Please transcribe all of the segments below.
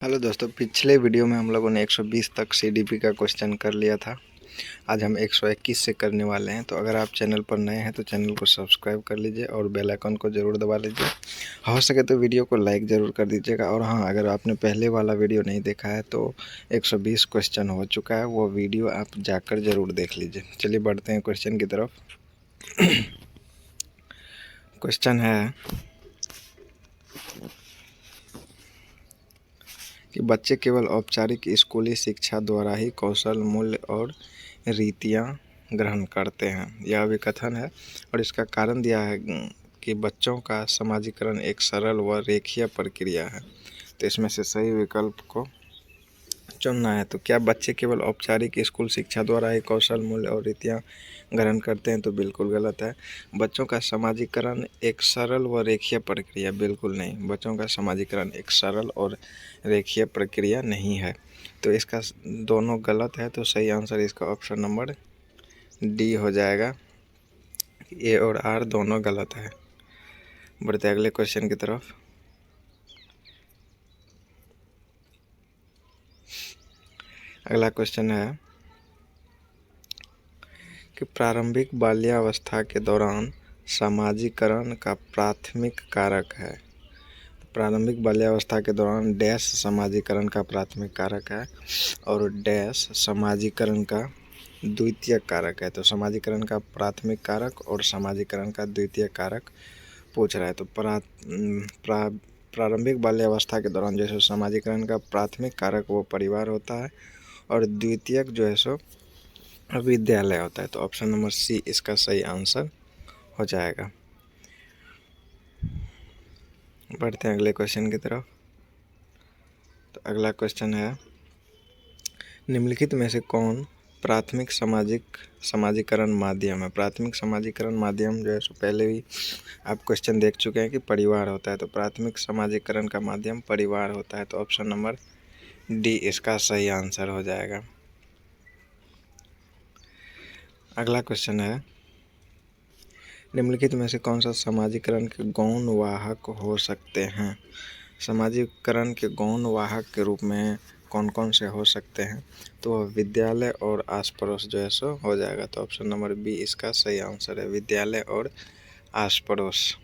Hello दोस्तों, पिछले video में हम लोगों ने 120 तक सीडीपी का क्वेश्चन कर लिया था। आज हम 121 से करने वाले हैं। तो अगर आप चैनल पर नए हैं तो चैनल को सब्सक्राइब कर लीजिए और बेल आइकन को ज़रूर दबा लीजिए। हो सके तो वीडियो को लाइक ज़रूर कर दीजिएगा। और हाँ, अगर आपने पहले वाला वीडियो नहीं देखा है तो 120 क्वेश्चन हो चुका है, वो वीडियो आप जाकर ज़रूर देख लीजिए। चलिए बढ़ते हैं क्वेश्चन की तरफ। क्वेश्चन है कि बच्चे केवल औपचारिक स्कूली शिक्षा द्वारा ही कौशल, मूल्य और रीतियाँ ग्रहण करते हैं। यह अभिकथन है और इसका कारण दिया है कि बच्चों का समाजीकरण एक सरल व रेखीय प्रक्रिया है। तो इसमें से सही विकल्प को चुनना है। तो क्या बच्चे केवल औपचारिक स्कूल शिक्षा द्वारा ही कौशल, मूल्य और रीतियाँ ग्रहण करते हैं? तो बिल्कुल गलत है। बच्चों का समाजीकरण एक सरल व रेखीय प्रक्रिया, बिल्कुल नहीं। बच्चों का समाजीकरण एक सरल और रेखीय प्रक्रिया नहीं है। तो इसका दोनों गलत है। तो सही आंसर इसका ऑप्शन नंबर डी हो जाएगा। ए और आर दोनों गलत है। बढ़ते अगले क्वेश्चन की तरफ। अगला क्वेश्चन है कि प्रारंभिक बाल्यावस्था के दौरान समाजीकरण का प्राथमिक कारक है। प्रारंभिक बाल्यावस्था के दौरान डैश समाजीकरण का प्राथमिक कारक है और डैश समाजीकरण का द्वितीयक कारक है। तो समाजीकरण का प्राथमिक कारक और समाजीकरण का द्वितीयक कारक पूछ रहा है। तो प्रारंभिक बाल्यावस्था के दौरान जो है समाजीकरण का प्राथमिक कारक वो परिवार होता है और द्वितीयक जो है सो विद्यालय होता है। तो ऑप्शन नंबर सी इसका सही आंसर हो जाएगा। बढ़ते हैं अगले क्वेश्चन की तरफ। तो अगला क्वेश्चन है, निम्नलिखित में से कौन प्राथमिक समाजीकरण माध्यम है? प्राथमिक समाजीकरण माध्यम जो है सो पहले भी आप क्वेश्चन देख चुके हैं कि परिवार होता है। तो प्राथमिक समाजीकरण का माध्यम परिवार होता है। तो ऑप्शन नंबर डी इसका सही आंसर हो जाएगा। अगला क्वेश्चन है, निम्नलिखित में से कौन सा समाजीकरण के गौण वाहक हो सकते हैं? समाजीकरण के गौण वाहक के रूप में कौन कौन से हो सकते हैं? तो वह विद्यालय और आस पड़ोस जो है सो हो जाएगा। तो ऑप्शन नंबर बी इसका सही आंसर है, विद्यालय और आस पड़ोस।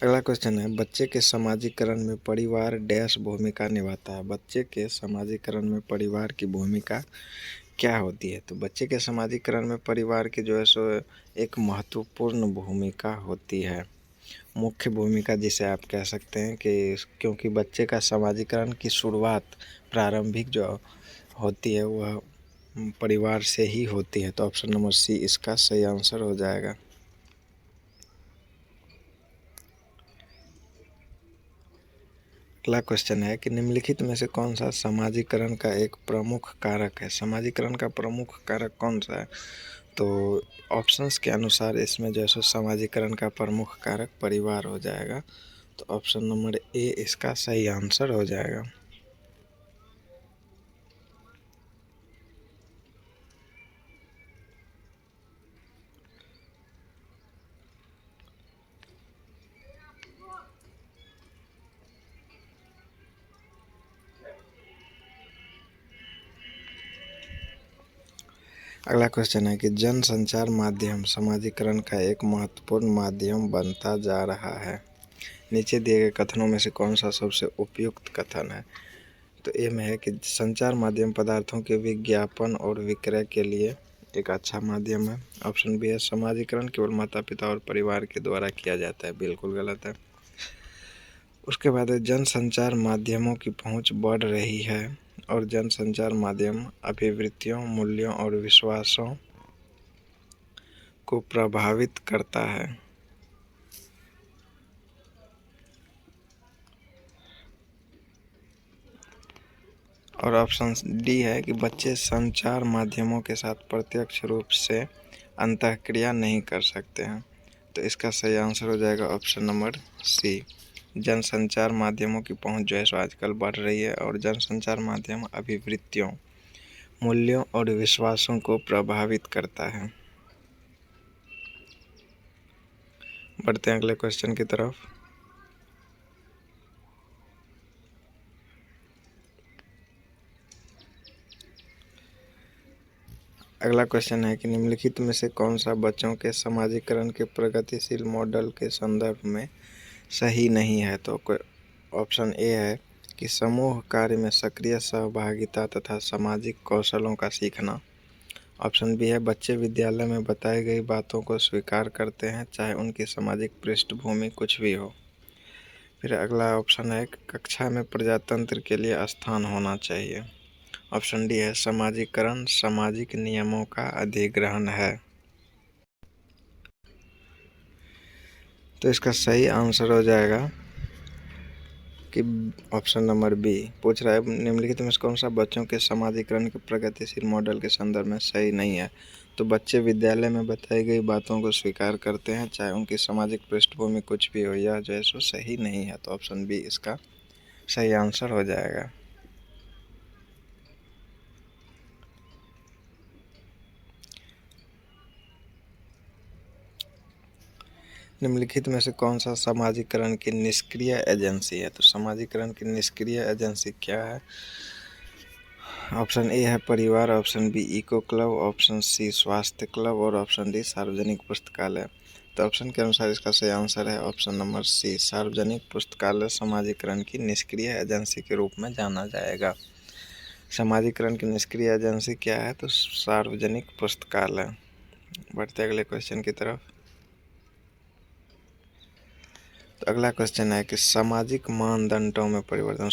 अगला क्वेश्चन है, बच्चे के समाजीकरण में परिवार डैश भूमिका निभाता है। बच्चे के समाजीकरण में परिवार की भूमिका क्या होती है? तो बच्चे के समाजीकरण में परिवार की जो है सो एक महत्वपूर्ण भूमिका होती है, मुख्य भूमिका जिसे आप कह सकते हैं। कि क्योंकि बच्चे का समाजीकरण की शुरुआत प्रारंभिक जो होती है वह परिवार से ही होती है। तो ऑप्शन नंबर सी इसका सही आंसर हो जाएगा। अगला क्वेश्चन है कि निम्नलिखित में से कौन सा समाजीकरण का एक प्रमुख कारक है? समाजीकरण का प्रमुख कारक कौन सा है? तो ऑप्शंस के अनुसार इसमें जो है समाजीकरण का प्रमुख कारक परिवार हो जाएगा। तो ऑप्शन नंबर ए इसका सही आंसर हो जाएगा। अगला क्वेश्चन है कि जनसंचार माध्यम समाजीकरण का एक महत्वपूर्ण माध्यम बनता जा रहा है। नीचे दिए गए कथनों में से कौन सा सबसे उपयुक्त कथन है? तो ए में है कि संचार माध्यम पदार्थों के विज्ञापन और विक्रय के लिए एक अच्छा माध्यम है। ऑप्शन बी है, समाजीकरण केवल माता पिता और परिवार के द्वारा किया जाता है। बिल्कुल गलत है। उसके बाद जनसंचार माध्यमों की पहुंच बढ़ रही है और जनसंचार माध्यम अभिवृत्तियों, मूल्यों और विश्वासों को प्रभावित करता है। और ऑप्शन डी है कि बच्चे संचार माध्यमों के साथ प्रत्यक्ष रूप से अंतःक्रिया नहीं कर सकते हैं। तो इसका सही आंसर हो जाएगा ऑप्शन नंबर सी। जनसंचार माध्यमों की पहुंच जो है सो आजकल बढ़ रही है और जनसंचार माध्यम अभिवृत्तियों, मूल्यों और विश्वासों को प्रभावित करता है। बढ़ते हैं अगले क्वेश्चन की तरफ। अगला क्वेश्चन है कि निम्नलिखित में से कौन सा बच्चों के समाजीकरण के प्रगतिशील मॉडल के संदर्भ में सही नहीं है। तो ऑप्शन ए है कि समूह कार्य में सक्रिय सहभागिता तथा सामाजिक कौशलों का सीखना। ऑप्शन बी है बच्चे विद्यालय में बताई गई बातों को स्वीकार करते हैं चाहे उनकी सामाजिक पृष्ठभूमि कुछ भी हो। फिर अगला ऑप्शन है कक्षा में प्रजातंत्र के लिए स्थान होना चाहिए। ऑप्शन डी है समाजीकरण सामाजिक नियमों का अधिग्रहण है। तो इसका सही आंसर हो जाएगा कि ऑप्शन नंबर बी। पूछ रहा है निम्नलिखित में से कौन सा बच्चों के समाजीकरण के प्रगतिशील मॉडल के संदर्भ में सही नहीं है। तो बच्चे विद्यालय में बताई गई बातों को स्वीकार करते हैं चाहे उनकी सामाजिक पृष्ठभूमि कुछ भी हो। यह जो है सो सही नहीं है। तो ऑप्शन बी इसका सही आंसर हो जाएगा। निम्नलिखित में से कौन सा समाजीकरण की निष्क्रिय एजेंसी है। तो समाजीकरण की निष्क्रिय एजेंसी क्या है। ऑप्शन ए है परिवार, option B eco club, option C स्वास्थ्य क्लब और ऑप्शन डी सार्वजनिक पुस्तकालय। तो ऑप्शन के अनुसार इसका सही आंसर है ऑप्शन नंबर सी सार्वजनिक पुस्तकालय समाजीकरण की निष्क्रिय एजेंसी के रूप में जाना जाएगा। समाजीकरण की निष्क्रिय एजेंसी क्या है। तो सार्वजनिक पुस्तकालय। बढ़ते अगले क्वेश्चन की तरफ। तो अगला क्वेश्चन है कि सामाजिक मानदंडों में परिवर्तन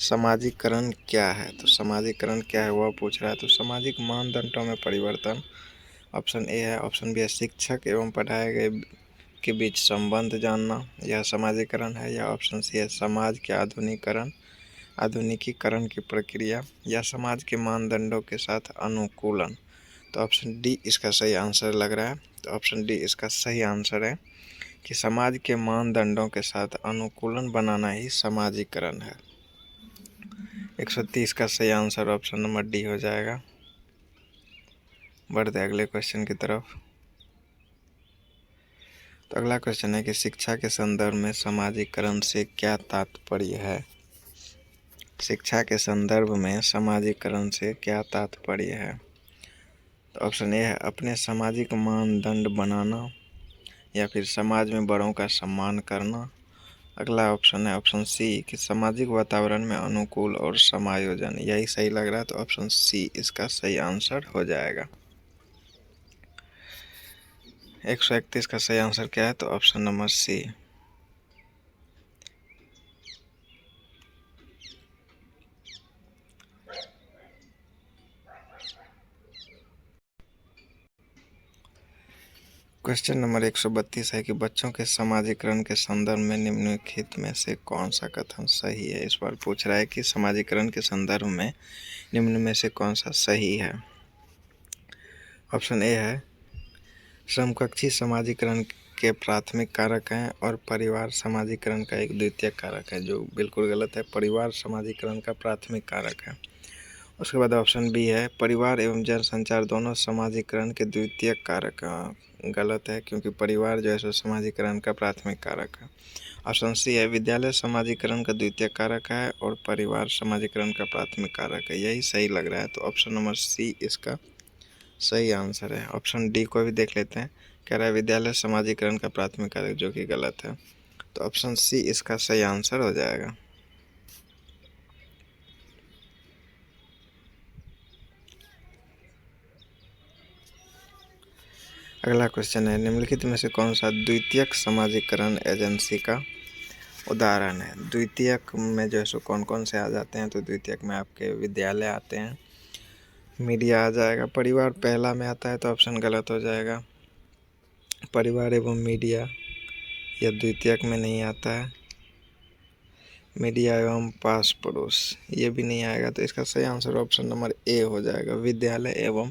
समाजीकरण क्या है। तो समाजीकरण क्या है वह पूछ रहा है। तो सामाजिक मानदंडों में परिवर्तन ऑप्शन ए है, ऑप्शन बी है शिक्षक एवं पढ़ाए गए के बीच संबंध जानना, यह समाजीकरण है। या ऑप्शन सी है समाज के आधुनिकीकरण की प्रक्रिया या समाज के मानदंडों के साथ अनुकूलन। तो ऑप्शन डी इसका सही आंसर लग रहा है। तो ऑप्शन डी इसका सही आंसर है कि समाज के मानदंडों के साथ अनुकूलन बनाना ही समाजीकरण है। 130 का सही आंसर ऑप्शन नंबर डी हो जाएगा। बढ़ते अगले क्वेश्चन की तरफ। तो अगला क्वेश्चन है कि शिक्षा के संदर्भ में समाजीकरण से क्या तात्पर्य है। शिक्षा के संदर्भ में समाजीकरण से क्या तात्पर्य है। तो ऑप्शन ए है अपने सामाजिक मानदंड बनाना या फिर समाज में बड़ों का सम्मान करना। अगला ऑप्शन है ऑप्शन सी कि सामाजिक वातावरण में अनुकूल और समायोजन। यही सही लग रहा है। तो ऑप्शन सी इसका सही आंसर हो जाएगा। 131 का सही आंसर क्या है। तो option number C. Question number 132 है कि बच्चों के समाजीकरण के संदर्भ में निम्नलिखित में से कौन सा कथन सही है। इस बार पूछ रहा है कि समाजीकरण के संदर्भ में निम्न में से कौन सा सही है। ऑप्शन ए है समकक्षी समाजीकरण के प्राथमिक कारक हैं और परिवार समाजीकरण का एक द्वितीयक कारक है, जो बिल्कुल गलत है। परिवार समाजीकरण का प्राथमिक कारक है। उसके बाद ऑप्शन बी है परिवार एवं जनसंचार दोनों समाजीकरण के द्वितीयक कारक हैं। गलत है क्योंकि परिवार जो है सो समाजीकरण का प्राथमिक कारक है। ऑप्शन सी है विद्यालय समाजीकरण का द्वितीयक कारक है और परिवार समाजीकरण का प्राथमिक कारक है। यही सही लग रहा है। तो ऑप्शन नंबर सी इसका सही आंसर है। ऑप्शन डी को भी देख लेते हैं। कह रहा है विद्यालय समाजीकरण का प्राथमिक कारक, जो कि गलत है। तो ऑप्शन सी इसका सही आंसर हो जाएगा। अगला क्वेश्चन है निम्नलिखित में से कौन सा द्वितीयक समाजीकरण एजेंसी का उदाहरण है। द्वितीयक में जो है सो कौन कौन से आ जाते हैं। तो द्वितीयक में आपके विद्यालय आते हैं, मीडिया आ जाएगा, परिवार पहला में आता है तो ऑप्शन गलत हो जाएगा। परिवार एवं मीडिया यह द्वितीयक में नहीं आता है। मीडिया एवं पास पड़ोस ये भी नहीं आएगा। तो इसका सही आंसर ऑप्शन नंबर ए हो जाएगा। विद्यालय एवं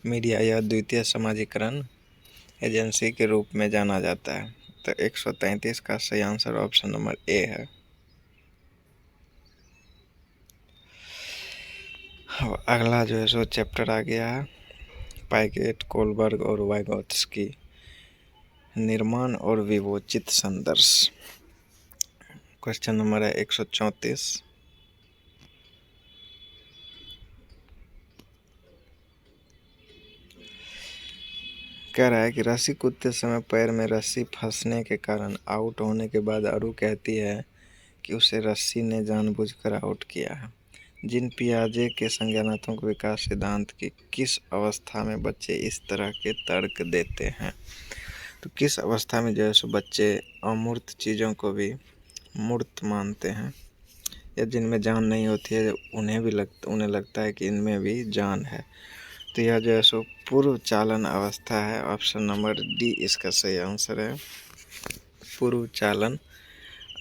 मीडिया यह द्वितीय समाजीकरण एजेंसी के रूप में जाना जाता है। तो 133 का सही आंसर ऑप्शन नंबर ए है। अगला जो है सो चैप्टर आ गया है पाइकेट, कोलबर्ग और वाइगोत्स्की। निर्माण और विवेचित संदर्श। क्वेश्चन नंबर है 134। कह रहा है कि रस्सी कूदते समय पैर में रस्सी फंसने के कारण आउट होने के बाद अरु कहती है कि उसे रस्सी ने जानबूझकर आउट किया है। जीन पियाजे के संज्ञानात्मक विकास सिद्धांत की किस अवस्था में बच्चे इस तरह के तर्क देते हैं? तो किस अवस्था में जो है सो बच्चे अमूर्त चीज़ों को भी मूर्त मानते हैं, या जिनमें जान नहीं होती है उन्हें लगता है कि इनमें भी जान है। तो यह जो है सो पूर्व चालन अवस्था है। ऑप्शन नंबर डी इसका सही आंसर है, पूर्व चालन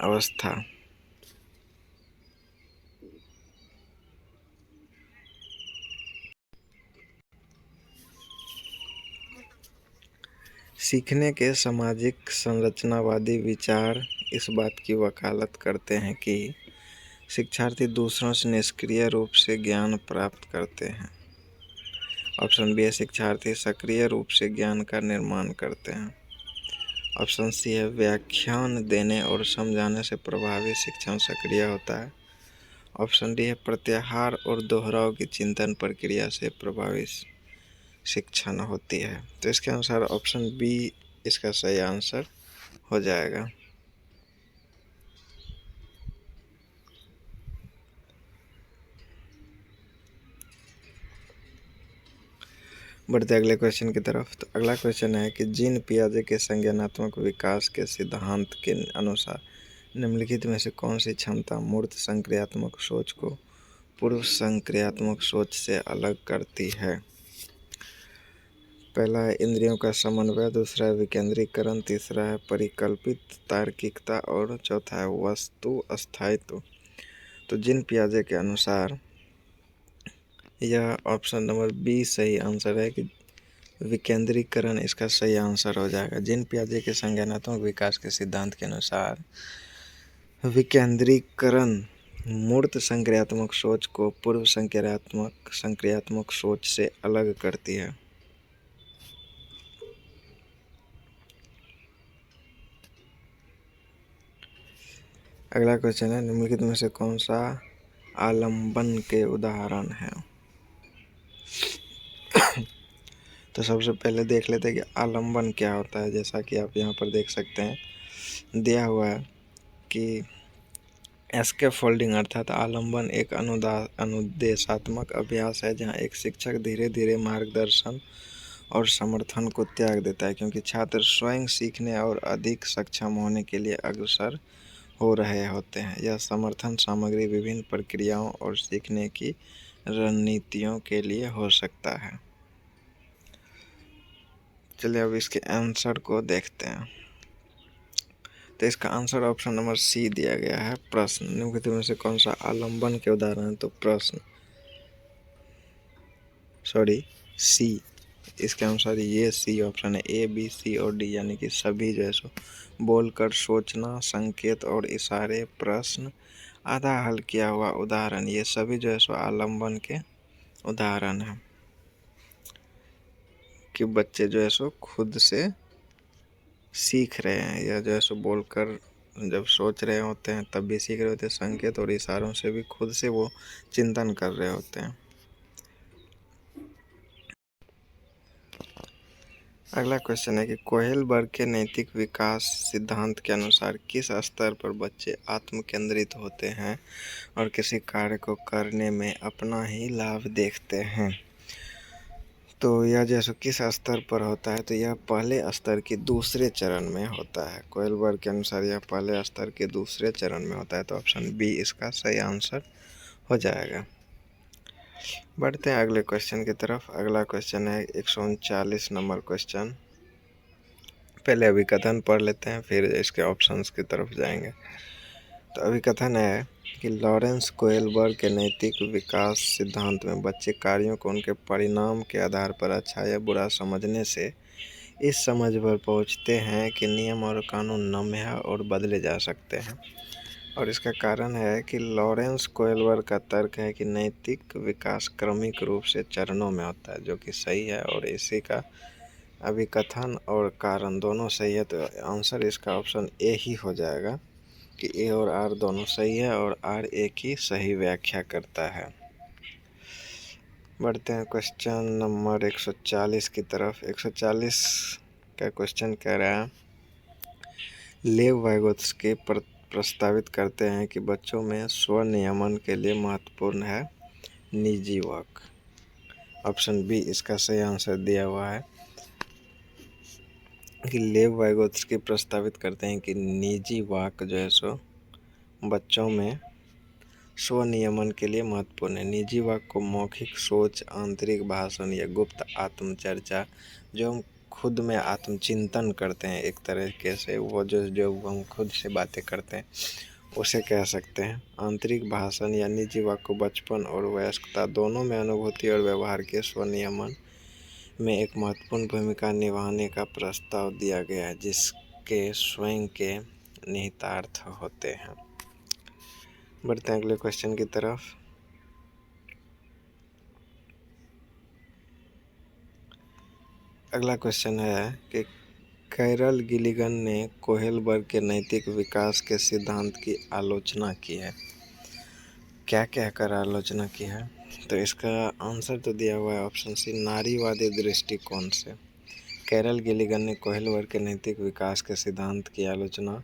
अवस्था। सीखने के सामाजिक संरचनावादी विचार इस बात की वकालत करते हैं कि शिक्षार्थी दूसरों से निष्क्रिय रूप से ज्ञान प्राप्त करते हैं। ऑप्शन बी है शिक्षार्थी सक्रिय रूप से ज्ञान का निर्माण करते हैं। ऑप्शन सी है व्याख्यान देने और समझाने से प्रभावी शिक्षण सक्रिय होता है। ऑप्शन डी है प्रत्याहार और दोहराव की चिंतन प्रक्रिया से प्रभावी शिक्षण होती है। तो इसके अनुसार ऑप्शन बी इसका सही आंसर हो जाएगा। बढ़ते अगले क्वेश्चन की तरफ। तो अगला क्वेश्चन है कि जीन पियाजे के संज्ञानात्मक विकास के सिद्धांत के अनुसार निम्नलिखित में से कौन सी क्षमता मूर्त संक्रियात्मक सोच को पूर्व संक्रियात्मक सोच से अलग करती है? पहला है इंद्रियों का समन्वय, दूसरा है विकेंद्रीकरण, तीसरा है परिकल्पित तार्किकता और चौथा है वस्तु स्थायित्व। तो जीन पियाजे के अनुसार यह ऑप्शन नंबर बी सही आंसर है कि विकेंद्रीकरण इसका सही आंसर हो जाएगा। जीन पियाजे के संज्ञानात्मक विकास के सिद्धांत के अनुसार विकेंद्रीकरण मूर्त संक्रियात्मक सोच को पूर्व संक्रियात्मक सोच से अलग करती है। अगला क्वेश्चन है निम्नलिखित में से कौन सा आलंबन के उदाहरण है? तो सबसे पहले देख लेते हैं कि आलंबन क्या होता है। जैसा कि आप यहाँ पर देख सकते हैं दिया हुआ है कि स्कैफोल्डिंग अर्थात आलंबन एक अनुदेशात्मक अभ्यास है जहाँ एक शिक्षक धीरे धीरे मार्गदर्शन और समर्थन को त्याग देता है, क्योंकि छात्र स्वयं सीखने और अधिक सक्षम होने के लिए अग्रसर हो रहे होते हैं। यह समर्थन सामग्री विभिन्न प्रक्रियाओं और सीखने की रणनीतियों के लिए हो सकता है। चलिए अब इसके आंसर को देखते हैं। तो इसका आंसर ऑप्शन नंबर सी दिया गया है, प्रश्न। निम्नलिखित में से कौन सा आलंबन के उदाहरण है? तो प्रश्न सी। इसके अनुसार ये सी ऑप्शन है। ए बी सी और डी यानी कि सभी जो है सो बोलकर सोचना, संकेत और इशारे, प्रश्न, आधा हल किया हुआ उदाहरण, ये सभी जो है सो आलंबन के उदाहरण हैं कि बच्चे जो है सो खुद से सीख रहे हैं, या जो है सो बोलकर जब सोच रहे होते हैं तब भी सीख रहे होते हैं, संकेत और इशारों से भी खुद से वो चिंतन कर रहे होते हैं। अगला क्वेश्चन है कि कोहेलबर्ग के नैतिक विकास सिद्धांत के अनुसार किस स्तर पर बच्चे आत्म केंद्रित होते हैं और किसी कार्य को करने में अपना ही लाभ देखते हैं? तो यह जैसे किस स्तर पर होता है? तो यह पहले स्तर के दूसरे चरण में होता है। कोहेलबर्ग के अनुसार यह पहले स्तर के दूसरे चरण में होता है। तो ऑप्शन बी इसका सही आंसर हो जाएगा। बढ़ते हैं अगले क्वेश्चन की तरफ। अगला क्वेश्चन है 139 नंबर क्वेश्चन। पहले अभिकथन पढ़ लेते हैं, फिर इसके ऑप्शंस की तरफ जाएंगे। तो अभिकथन है कि लॉरेंस कोहेलबर्ग के नैतिक विकास सिद्धांत में बच्चे कार्यों को उनके परिणाम के आधार पर अच्छा या बुरा समझने से इस समझ पर पहुंचते हैं कि नियम और कानून नम्य और बदले जा सकते हैं। और इसका कारण है कि लॉरेंस कोहेलबर्ग का तर्क है कि नैतिक विकास क्रमिक रूप से चरणों में होता है, जो कि सही है, और इसी का अभिकथन और कारण दोनों सही है, तो आंसर इसका ऑप्शन ए ही हो जाएगा कि ए और आर दोनों सही है और आर ए की सही व्याख्या करता है। बढ़ते हैं क्वेश्चन नंबर 140 की तरफ। 140 का क्वेश्चन कह रहा है, लेव वाइगोत्स्की प्रस्तावित करते हैं कि बच्चों में स्व नियमन के लिए महत्वपूर्ण है निजी वाक। ऑप्शन बी इसका सही आंसर दिया हुआ है कि लेव वाइगोत्स्की प्रस्तावित करते हैं कि निजी वाक जो है सो बच्चों में स्व नियमन के लिए महत्वपूर्ण है। निजी वाक को मौखिक सोच, आंतरिक भाषण या गुप्त आत्मचर्चा, जो हम खुद में आत्मचिंतन करते हैं एक तरीके से, वो जो हम खुद से बातें करते हैं उसे कह सकते हैं। आंतरिक भाषण या निजी वाक को बचपन और वयस्कता दोनों में अनुभूति और व्यवहार के स्वनियमन में एक महत्वपूर्ण भूमिका निभाने का प्रस्ताव दिया गया है, जिसके स्वयं के निहितार्थ होते हैं। बढ़ते हैं अगले क्वेश्चन की तरफ। अगला क्वेश्चन है कि कैरल गिलिगन ने कोहेलबर्ग के नैतिक विकास के सिद्धांत की आलोचना की है। क्या कहकर आलोचना की है? तो इसका आंसर तो दिया हुआ है ऑप्शन सी, नारीवादी दृष्टिकोण से। कैरल गिलिगन ने कोहेलबर्ग के नैतिक विकास के सिद्धांत की आलोचना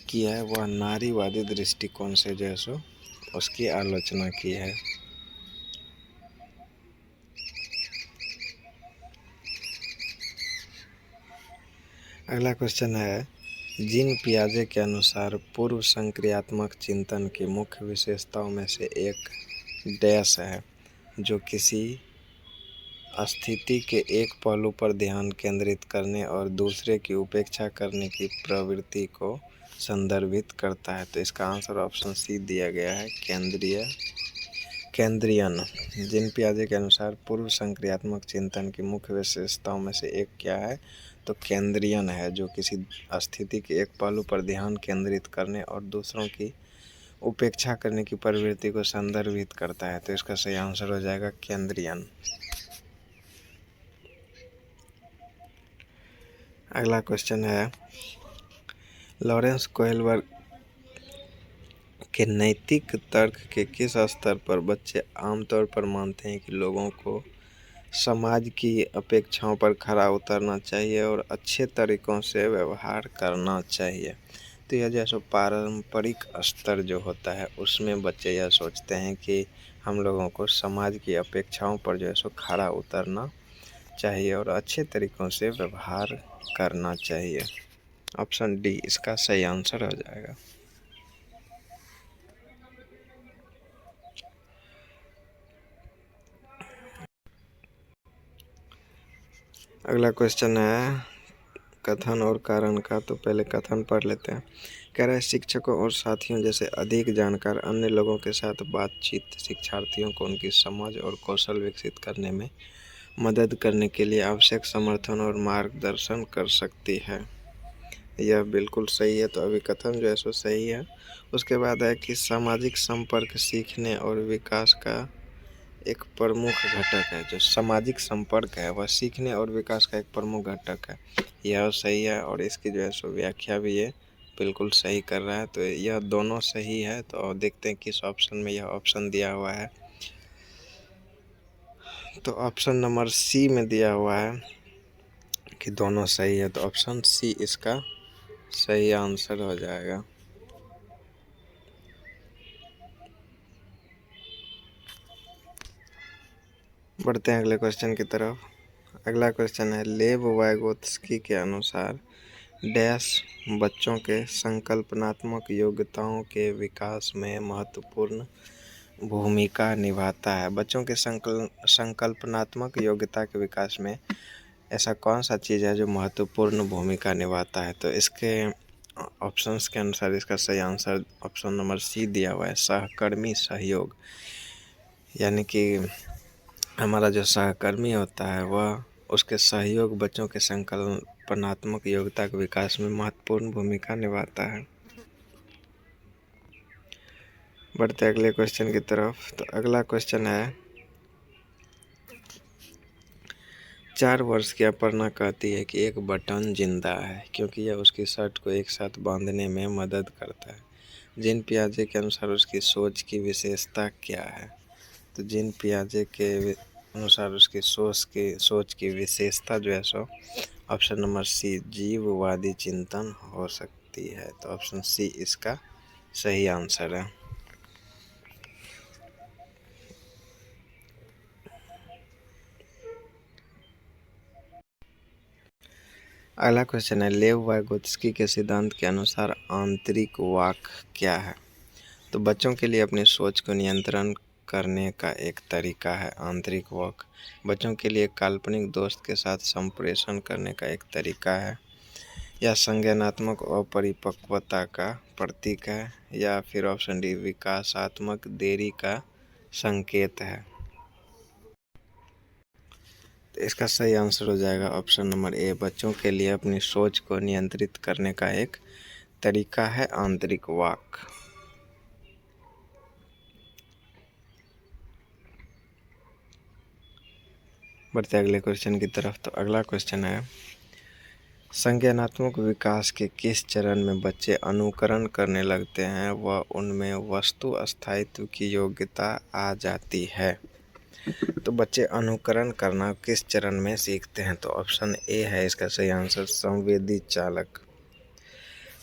की है, वह नारीवादी दृष्टिकोण से जो है सो उसकी आलोचना की है। अगला क्वेश्चन है, जीन पियाजे के अनुसार पूर्व संक्रियात्मक चिंतन की मुख्य विशेषताओं में से एक डैश है, जो किसी स्थिति के एक पहलू पर ध्यान केंद्रित करने और दूसरे की उपेक्षा करने की प्रवृत्ति को संदर्भित करता है। तो इसका आंसर ऑप्शन सी दिया गया है, केंद्रियन। जीन पियाजे के अनुसार पूर्व संक्रियात्मक चिंतन की मुख्य विशेषताओं में से एक क्या है? तो केंद्रियन है, जो किसी स्थिति के एक पहलू पर ध्यान केंद्रित करने और दूसरों की उपेक्षा करने की प्रवृत्ति को संदर्भित करता है। तो इसका सही आंसर हो जाएगा केंद्रियन। अगला क्वेश्चन है, लॉरेंस कोहेलबर्ग के नैतिक तर्क के किस स्तर पर बच्चे आमतौर पर मानते हैं कि लोगों को समाज की अपेक्षाओं पर खरा उतरना चाहिए और अच्छे तरीक़ों से व्यवहार करना चाहिए? तो यह जैसे पारंपरिक स्तर जो होता है उसमें बच्चे यह सोचते हैं कि हम लोगों को समाज की अपेक्षाओं पर जो है सो खरा उतरना चाहिए और अच्छे तरीक़ों से व्यवहार करना चाहिए। ऑप्शन डी इसका सही आंसर हो जाएगा। अगला क्वेश्चन है कथन और कारण का। तो पहले कथन पढ़ लेते हैं। कह रहा है, शिक्षकों और साथियों जैसे अधिक जानकार अन्य लोगों के साथ बातचीत शिक्षार्थियों को उनकी समझ और कौशल विकसित करने में मदद करने के लिए आवश्यक समर्थन और मार्गदर्शन कर सकती है। यह बिल्कुल सही है। तो अभी कथन जो है सो सही है। उसके बाद है कि सामाजिक संपर्क सीखने और विकास का एक प्रमुख घटक है। जो सामाजिक संपर्क है वह सीखने और विकास का एक प्रमुख घटक है, यह सही है। और इसकी जो है सो व्याख्या भी ये बिल्कुल सही कर रहा है। तो यह दोनों सही है। तो देखते हैं किस ऑप्शन में यह ऑप्शन दिया हुआ है। तो ऑप्शन नंबर सी में दिया हुआ है कि दोनों सही है। तो ऑप्शन सी इसका सही आंसर हो जाएगा। बढ़ते हैं अगले क्वेश्चन की तरफ। अगला क्वेश्चन है, लेव वाइगोत्स्की के अनुसार डैश बच्चों के संकल्पनात्मक योग्यताओं के विकास में महत्वपूर्ण भूमिका निभाता है। बच्चों के संकल्पनात्मक योग्यता के विकास में ऐसा कौन सा चीज़ है जो महत्वपूर्ण भूमिका निभाता है? तो इसके ऑप्शंस के अनुसार इसका सही आंसर ऑप्शन नंबर सी दिया हुआ है, सहकर्मी सहयोग। यानी कि हमारा जो सहकर्मी होता है वह उसके सहयोग बच्चों के संकल्पनात्मक योग्यता के विकास में महत्वपूर्ण भूमिका निभाता है। बढ़ते अगले क्वेश्चन की तरफ। तो अगला क्वेश्चन है, 4 वर्ष की अपर्णा कहती है कि एक बटन जिंदा है क्योंकि यह उसकी शर्ट को एक साथ बांधने में मदद करता है। जीन पियाजे के अनुसार उसकी सोच की विशेषता क्या है? तो जीन पियाजे के अनुसार उसकी सोच की विशेषता जो है सो ऑप्शन नंबर सी जीववादी चिंतन हो सकती है। तो ऑप्शन सी इसका सही आंसर है। अगला क्वेश्चन है, लेव वाइगोत्स्की के सिद्धांत के अनुसार आंतरिक वाक क्या है? तो बच्चों के लिए अपनी सोच को नियंत्रण करने का एक तरीका है आंतरिक वाक। बच्चों के लिए काल्पनिक दोस्त के साथ संप्रेषण करने का एक तरीका है, या संज्ञानात्मक अपरिपक्वता का प्रतीक है, या फिर ऑप्शन डी विकासात्मक देरी का संकेत है। तो इसका सही आंसर हो जाएगा ऑप्शन नंबर ए। बच्चों के लिए अपनी सोच को नियंत्रित करने का एक तरीका है आंतरिक वाक। बढ़ते अगले क्वेश्चन की तरफ। तो अगला क्वेश्चन है, संज्ञानात्मक विकास के किस चरण में बच्चे अनुकरण करने लगते हैं व उनमें वस्तु स्थायित्व की योग्यता आ जाती है? तो बच्चे अनुकरण करना किस चरण में सीखते हैं? तो ऑप्शन ए है इसका सही आंसर, संवेदी चालक।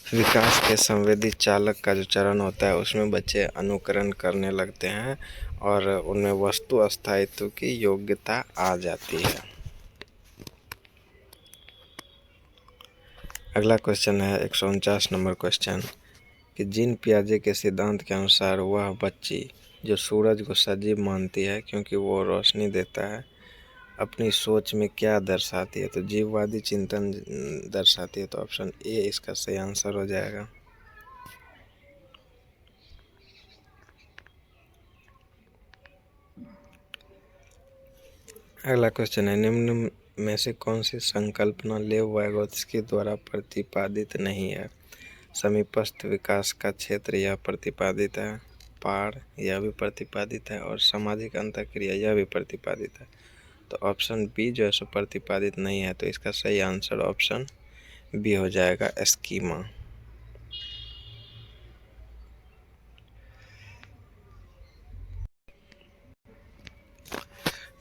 विकास के संवेदी चालक का जो चरण होता है उसमें बच्चे अनुकरण करने लगते हैं और उनमें वस्तु स्थायित्व की योग्यता आ जाती है। अगला क्वेश्चन है 149 नंबर क्वेश्चन कि जीन पियाजे के सिद्धांत के अनुसार वह बच्ची जो सूरज को सजीव मानती है क्योंकि वो रोशनी देता है, अपनी सोच में क्या दर्शाती है? तो जीववादी चिंतन दर्शाती है। तो ऑप्शन ए इसका सही आंसर हो जाएगा। अगला क्वेश्चन है, निम्न में से कौन सी संकल्पना लेव वाइगोत्स्की द्वारा प्रतिपादित नहीं है? समीपस्थ विकास का क्षेत्र यह प्रतिपादित है, पार यह भी प्रतिपादित है, और सामाजिक अंतःक्रिया यह भी प्रतिपादित है। तो ऑप्शन बी जो है सो प्रतिपादित नहीं है। तो इसका सही आंसर ऑप्शन बी हो जाएगा, स्कीमा।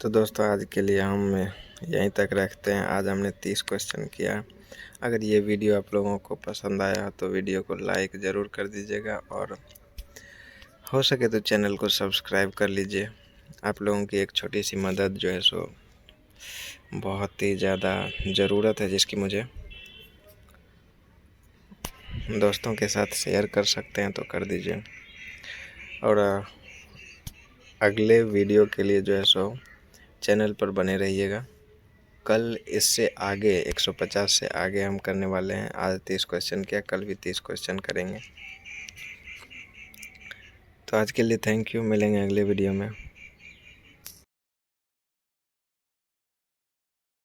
तो दोस्तों आज के लिए हम यहीं तक रखते हैं। आज हमने 30 क्वेश्चन किया। अगर ये वीडियो आप लोगों को पसंद आया तो वीडियो को लाइक ज़रूर कर दीजिएगा और हो सके तो चैनल को सब्सक्राइब कर लीजिए। आप लोगों की एक छोटी सी मदद जो है सो बहुत ही ज़्यादा ज़रूरत है, जिसकी मुझे दोस्तों के साथ शेयर कर सकते हैं तो कर दीजिए। और अगले वीडियो के लिए जो है सो चैनल पर बने रहिएगा। कल इससे आगे 150 से आगे हम करने वाले हैं। आज 30 क्वेश्चन किया, कल भी 30 क्वेश्चन करेंगे। तो आज के लिए थैंक यू, मिलेंगे अगले वीडियो में।